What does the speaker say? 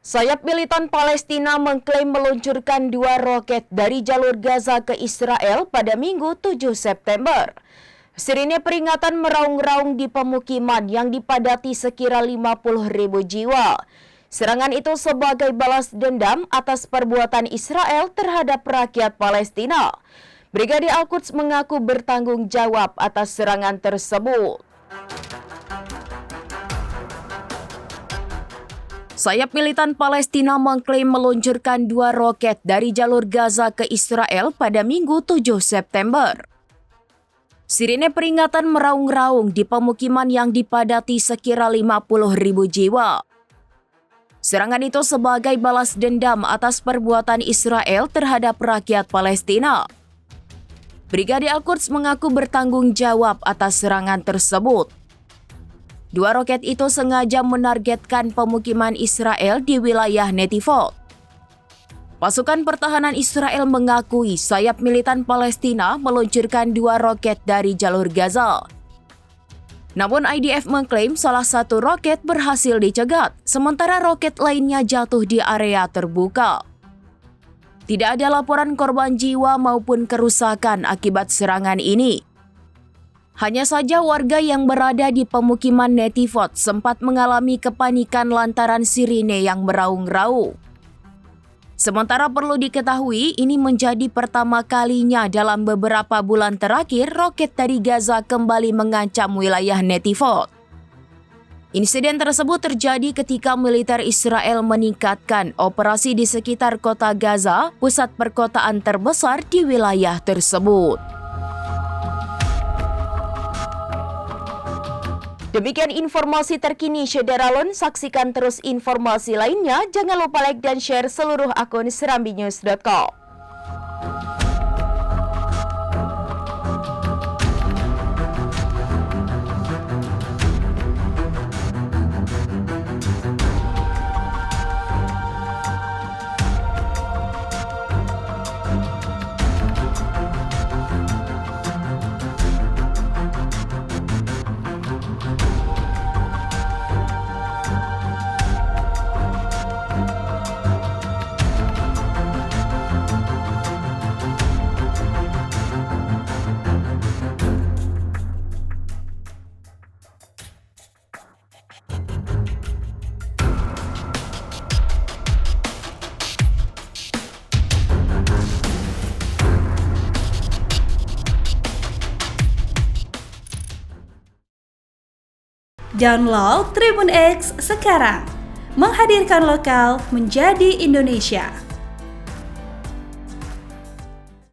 Sayap militan Palestina mengklaim meluncurkan 2 roket dari jalur Gaza ke Israel pada Minggu 7 September. Sirine peringatan meraung-raung di pemukiman yang dipadati sekira 50.000 jiwa. Serangan itu sebagai balas dendam atas perbuatan Israel terhadap rakyat Palestina. Brigadir Al-Quds mengaku bertanggung jawab atas serangan tersebut. Sayap militan Palestina mengklaim meluncurkan 2 roket dari jalur Gaza ke Israel pada Minggu 7 September. Sirine peringatan meraung-raung di pemukiman yang dipadati sekira 50.000 jiwa. Serangan itu sebagai balas dendam atas perbuatan Israel terhadap rakyat Palestina. Brigadir Al-Quds mengaku bertanggung jawab atas serangan tersebut. 2 roket itu sengaja menargetkan pemukiman Israel di wilayah Netivot. Pasukan pertahanan Israel mengakui sayap militan Palestina meluncurkan 2 roket dari jalur Gaza. Namun IDF mengklaim salah satu roket berhasil dicegat, sementara roket lainnya jatuh di area terbuka. Tidak ada laporan korban jiwa maupun kerusakan akibat serangan ini. Hanya saja warga yang berada di pemukiman Netivot sempat mengalami kepanikan lantaran sirine yang meraung-raung. Sementara perlu diketahui, ini menjadi pertama kalinya dalam beberapa bulan terakhir roket dari Gaza kembali mengancam wilayah Netivot. Insiden tersebut terjadi ketika militer Israel meningkatkan operasi di sekitar kota Gaza, pusat perkotaan terbesar di wilayah tersebut. Demikian informasi terkini Syederalun, saksikan terus informasi lainnya, jangan lupa like dan share seluruh akun serambinews.com. Download Tribun X sekarang, menghadirkan lokal menjadi Indonesia.